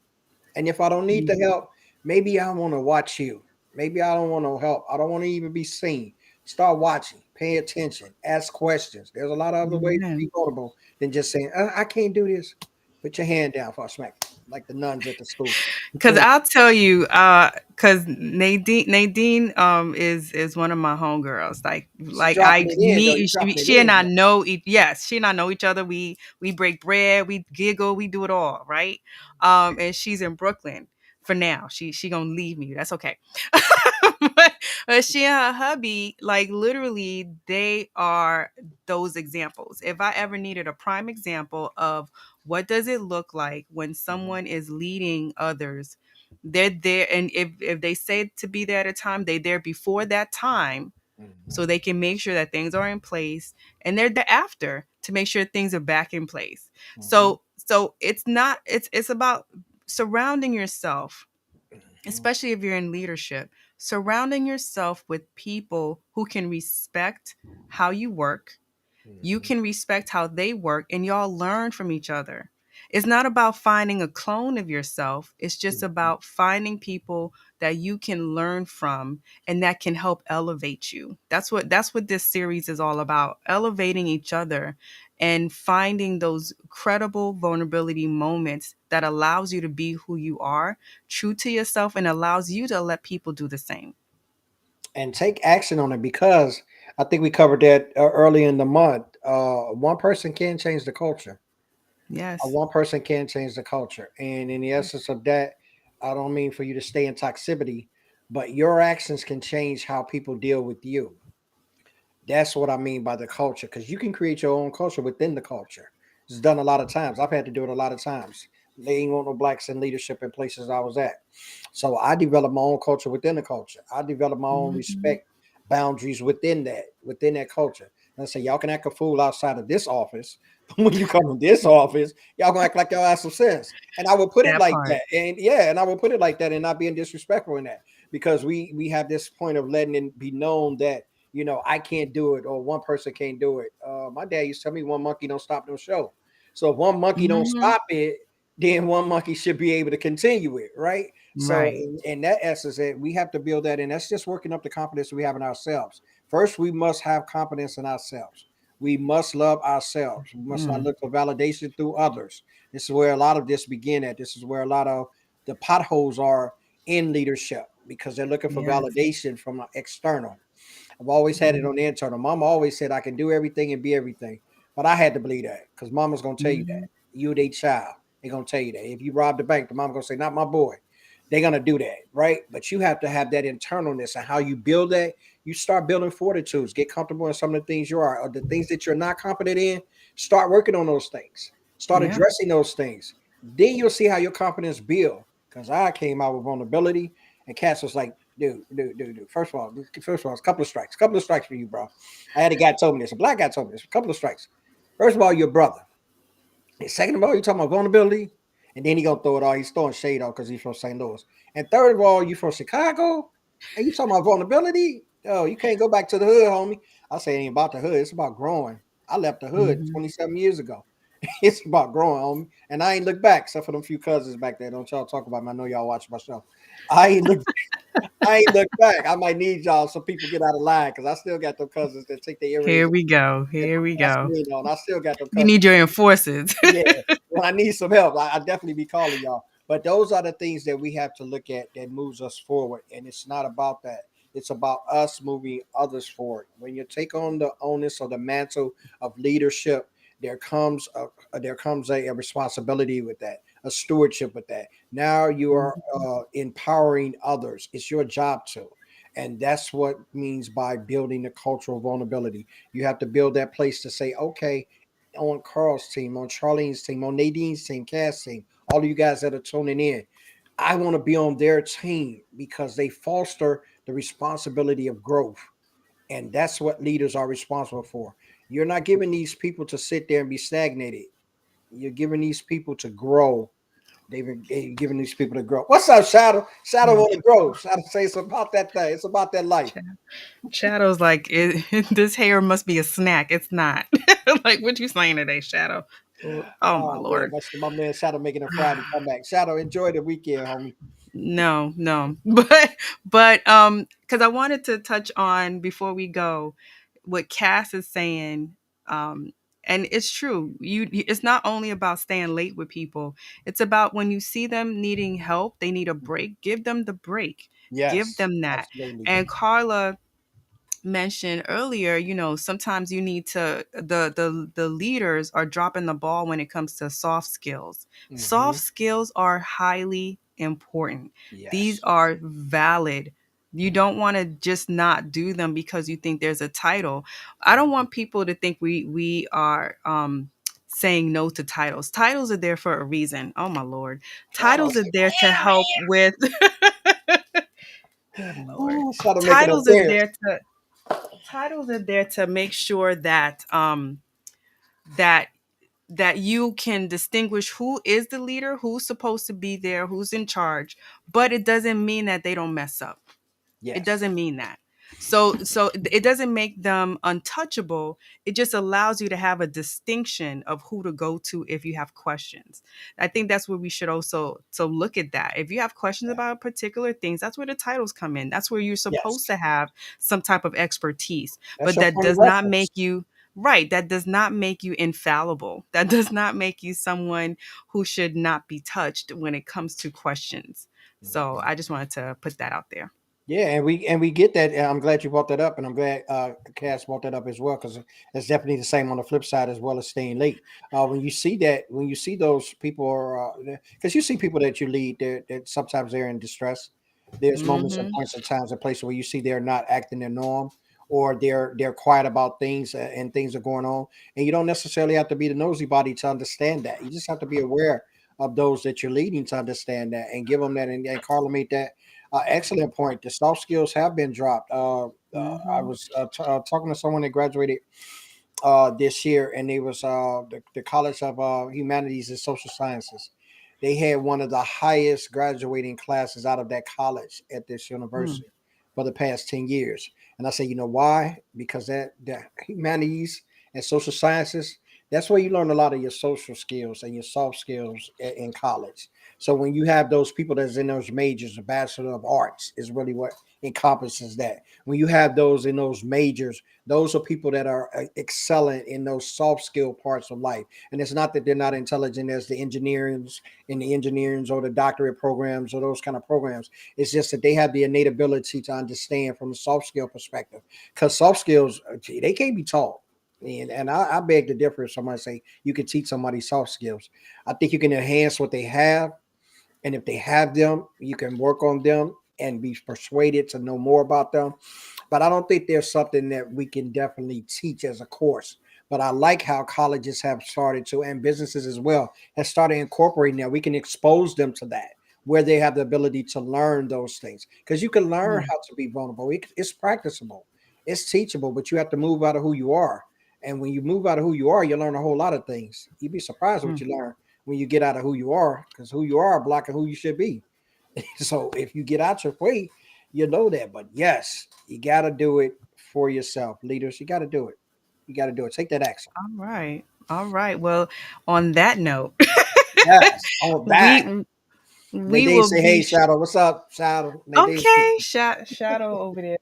And if I don't need the Mhm. help, maybe I want to watch you. Maybe I don't want to help. I don't want to even be seen. Start watching, pay attention, ask questions. There's a lot of other ways to be Amen. vulnerable than just saying, I can't do this. Put your hand down for a smack, like the nuns at the school. Put Cause your I'll tell you, cause Nadine is one of my homegirls. She's Like dropping I it in, though. me You're she, dropping it she and in, I though. know yes, she and I know each other. We break bread, we giggle, we do it all, right? And she's in Brooklyn for now. She gonna leave me. That's okay. but, but she and her hubby, like literally, they are those examples. If I ever needed a prime example of what does it look like when Mhm, someone is leading others, they're there, and if they say to be there at a time, they're there before that time mhm, so they can make sure that things are in place, and they're there after to make sure things are back in place. mhm, So it's not it's about surrounding yourself, mhm, especially if you're in leadership, surrounding yourself with people who can respect how you work, you mhm, can respect how they work, and y'all learn from each other. It's not about finding a clone of yourself. It's just Mhm. about finding people that you can learn from and that can help elevate you. That's what this series is all about. Elevating each other and finding those credible vulnerability moments that allows you to be who you are, true to yourself, and allows you to let people do the same. And take action on it, because I think we covered that early in the month. One person can change the culture. Yes. One person can change the culture. And in the essence of that, I don't mean for you to stay in toxicity, but your actions can change how people deal with you. That's what I mean by the culture, because you can create your own culture within the culture. It's done a lot of times. I've had to do it a lot of times. They ain't want no blacks in leadership in places I was at. So I developed my own culture within the culture. I developed my own Mhm. respect boundaries within that culture. And I say, y'all can act a fool outside of this office, but when you come in this office, y'all gonna act like y'all have some sense. And I would put it That like part. that. And yeah, and I would put it like that and not being disrespectful in that, because we have this point of letting it be known that, I can't do it, or one person can't do it. My dad used to tell me one monkey don't stop no show. So if one monkey don't Mhm. stop it, then one monkey should be able to continue it, right? So Right. in that essence, that we have to build that, and that's just working up the confidence we have in ourselves. First, we must have confidence in ourselves. We must love ourselves. We must not Mm. look for validation through others. This is where a lot of this begin at. This is where a lot of the potholes are in leadership, because they're looking for Yes. validation from external. I've always had it Mm. on the internal. Mama always said I can do everything and be everything. But I had to believe that, because mama's gonna tell you that. Mhm. You their child. They're gonna tell you that. If you rob the bank, the mama gonna say, not my boy. They're gonna do that, right? But you have to have that internalness, and how you build that, you start building fortitudes, get comfortable in some of the things you are, or the things that you're not confident in, start working on those things. Start Yeah. addressing those things. Then you'll see how your confidence build. Because I came out with vulnerability, and Cass was like, dude. First of all, it's a couple of strikes for you, bro. I had a guy told me this. A black guy told me this. A couple of strikes. First of all, your brother. And second of all, you talking about vulnerability, and then he gonna throw it all. He's throwing shade off because he's from St. Louis. And third of all, you from Chicago, and you talking about vulnerability. Oh, you can't go back to the hood, homie. I say it ain't about the hood. It's about growing. I left the hood Mhm. 27 years ago. It's about growing, homie. And I ain't look back, except for them few cousins back there. Don't y'all talk about me. I know y'all watch my show. I ain't look I ain't look back. I might need y'all so people get out of line, because I still got them cousins that take their Here earrings we go. and Here put we go. Vaseline on. I still got them You cousins. need your enforcers. Yeah. When I need some help, I definitely be calling y'all. But those are the things that we have to look at that moves us forward. And it's not about that. It's about us moving others forward. When you take on the onus or the mantle of leadership, there comes a responsibility with that, a stewardship with that. Now you are Mhm. empowering others. It's your job to. And that's what means by building the cultural vulnerability. You have to build that place to say, okay, on Carl's team, on Charlene's team, on Nadine's team, Cass team, all of you guys that are tuning in, I want to be on their team, because they foster the responsibility of growth. And that's what leaders are responsible for. You're not giving these people to sit there and be stagnated. You're giving these people to grow. They've given these people to grow. What's up, Shadow? Shadow want to grow. Shadow say it's about that thing. It's about that life. Shadow's like, this hair must be a snack. It's not. Like, what you saying today, Shadow? Oh my Oh man, lord. my man Shadow making a Friday comeback. Shadow, enjoy the weekend, homie. No, no. But because I wanted to touch on before we go what Cass is saying. Um and it's true. It's not only about staying late with people. It's about when you see them needing help, they need a break, give them the break. Give Yes, them that. absolutely. And Carla mentioned earlier, sometimes you need to the leaders are dropping the ball when it comes to soft skills. Soft Hmm. skills are highly important. These Yes. are valid. You don't want to just not do them because you think there's a title. I don't want people to think we are saying no to titles. Titles are there for a reason. Oh my lord. Shadow Titles are say, there to help with good lord. oh, Shadow making an Titles are appearance. there to titles are there to make sure that that that you can distinguish who is the leader, who's supposed to be there, who's in charge, but it doesn't mean that they don't mess up. It Yes. doesn't mean that. So it doesn't make them untouchable. It just allows you to have a distinction of who to go to if you have questions. I think that's where we should also so look at that. If you have questions about particular things, that's where the titles come in. That's where you're supposed Yes, to have some type of expertise. that's But your that point of does not reference. make you right. That does not make you infallible. That does not make you someone who should not be touched when it comes to questions. So I just wanted to put that out there. Yeah, and we get that. And I'm glad you brought that up, and I'm glad Cass brought that up as well, because it's definitely the same on the flip side as well as staying late. When you see that, when you see those people are, because you see people that you lead that sometimes they're in distress. There's moments and Mhm. points and times and places where you see they're not acting their norm, or they're quiet about things, and things are going on, and you don't necessarily have to be the nosy body to understand that. You just have to be aware of those that you're leading to understand that and give them that, and correlate that. Excellent point. The soft skills have been dropped. I Mhm. was talking to someone that graduated this year, and they was the College of Humanities and Social Sciences. They had one of the highest graduating classes out of that college at this Mm. university for the past 10 years. And I say, you know why? Because that the humanities and social sciences, that's where you learn a lot of your social skills and your soft skills in college. So when you have those people that's in those majors, a Bachelor of Arts is really what encompasses that. When you have those in those majors, those are people that are excelling in those soft skill parts of life. And it's not that they're not intelligent as the engineers in the engineering or the doctorate programs or those kind of programs. It's just that they have the innate ability to understand from a soft skill perspective. Because soft skills, they can't be taught. And I beg to differ if somebody say you can teach somebody soft skills. I think you can enhance what they have, and if they have them, you can work on them and be persuaded to know more about them. But I don't think there's something that we can definitely teach as a course. But I like how colleges have started to, and businesses as well, have started incorporating that. We can expose them to that, where they have the ability to learn those things. Because you can learn Mm. how to be vulnerable. It's practicable, it's teachable, but you have to move out of who you are. And when you move out of who you are, you learn a whole lot of things. You'd be surprised what Mm. you learn when you get out of who you are, because who you are blocking who you should be. So if you get out your way, you know that. But yes, you got to do it for yourself, leaders. You got to do it. You got to do it. Take that action. All right. All right. Well, on that note, Yes, on that. we we Nadine will say, be "Hey, Shadow, what's up, Shadow?" Nadine. okay. Shadow over there.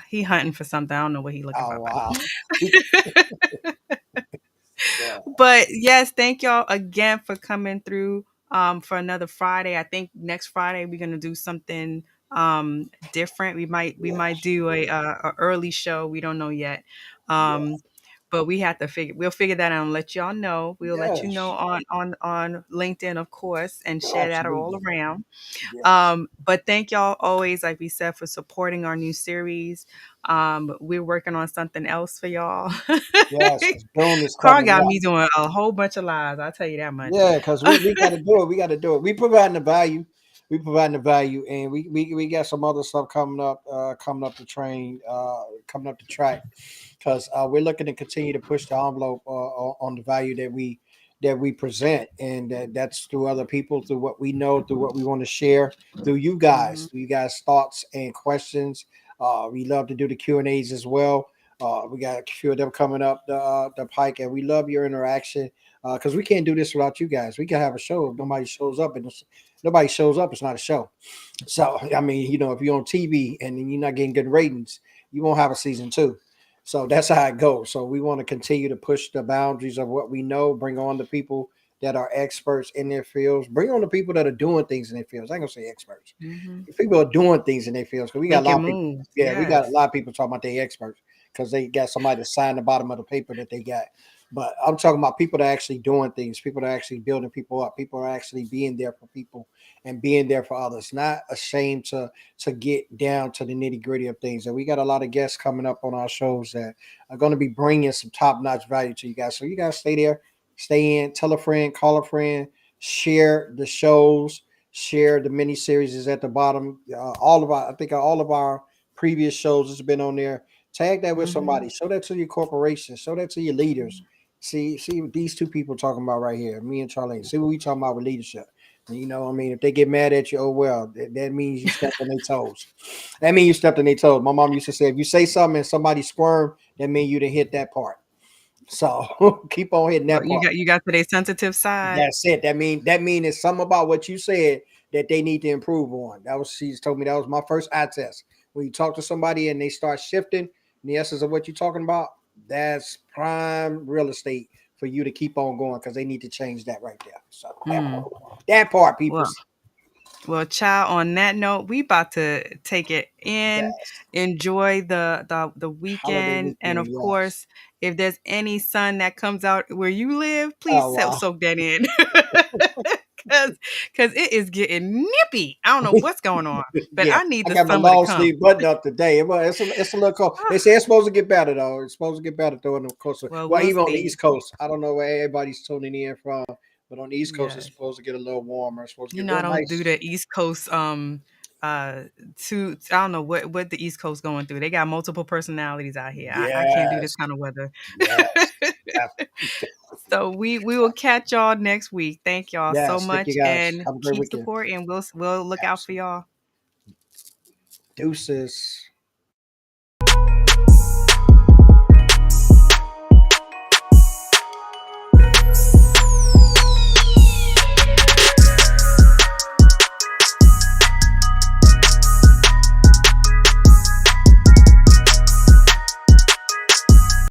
He hunting for something. I don't know what he looking Oh for, but wow. Yeah. but yes, thank y'all again for coming through for another Friday. I think next Friday we're gonna do something different. We might Yes. do a early show. We don't know yet. Um Yes. but we'll figure that out and let y'all know. We'll let you know Yes. on LinkedIn, of course, and share that all Absolutely. around. Yes. But thank y'all always, like we said, for supporting our new series. We're working on something else for y'all. Yes. Because June is Carl coming got up. me doing a whole bunch of lies. I'll tell you that much. Yeah, because we got to do it. We got to do it. We providing the value. We providing the value, and we got some other stuff coming up the train, coming up the track, because we're looking to continue to push the envelope on the value that we present, and that's through other people, through what we know, through what we want to share, Mhm. through you guys' thoughts and questions. We love to do the Q&As as well. We got a few of them coming up the pike, and we love your interaction, because we can't do this without you guys. We can have a show if nobody shows up, and nobody shows up, it's not a show. So I mean, if you're on TV and you're not getting good ratings, you won't have a season two. So that's how it goes. So we want to continue to push the boundaries of what we know, bring on the people that are experts in their fields, bring on the people that are doing things in their fields. I ain't gonna say experts. Mhm. People are doing things in their fields, because we got a lot Making of people. moves. Yeah, we got a Yes. lot of people talking about they experts because they got somebody to sign the bottom of the paper that they got. But I'm talking about people that are actually doing things, people that are actually building people up, people are actually being there for people and being there for others, not ashamed to get down to the nitty gritty of things. And we got a lot of guests coming up on our shows that are going to be bringing some top notch value to you guys. So you guys stay there, stay in, tell a friend, call a friend, share the shows, share the mini series is at the bottom. I think all of our previous shows has been on there. Tag that with Mhm. somebody. Show that to your corporation. Show that to your leaders. See what these two people talking about right here, me and Charlene. See what we talking about with leadership. You know, I mean, if they get mad at you, oh well, that means you stepped on their toes. That means you stepped on their toes. My mom used to say, if you say something and somebody squirm, that means you didn't hit that part. So keep on hitting Well, that part. you got to their sensitive side. That's it. That mean it's something about what you said that they need to improve on. That was She's told me that was my first eye test. When you talk to somebody and they start shifting in the essence of what you're talking about, that's prime real estate for you to keep on going because they need to change that right there. So Hmm. that part, people. Well, well, child, on that note, we about to take it in, Yes. enjoy the Holiday weekend, and weekend, of yes. course, if there's any sun that comes out where you live, please Oh wow. soak that in. Cause it is getting nippy. I don't know what's going on, but Yeah, I need I the got my summer to long come. sleeve button up today. It's a little cold. They say it's supposed to get better though. It's supposed to get better though in the coast. Well, Well, we'll even on the see. East Coast, I don't know where everybody's tuning in from, but on the East Coast, it's Yes. supposed to get a little warmer. It's supposed to You get know, I real don't do nice. the East Coast uh to I don't know what the East Coast going through. They got multiple personalities out here. I can't do this Yes, kind of weather. yes, So we will catch y'all next week. Thank y'all so yes. Thank you much guys. and Have a great keep weekend. supporting. We'll look out for Absolutely. y'all. Deuces.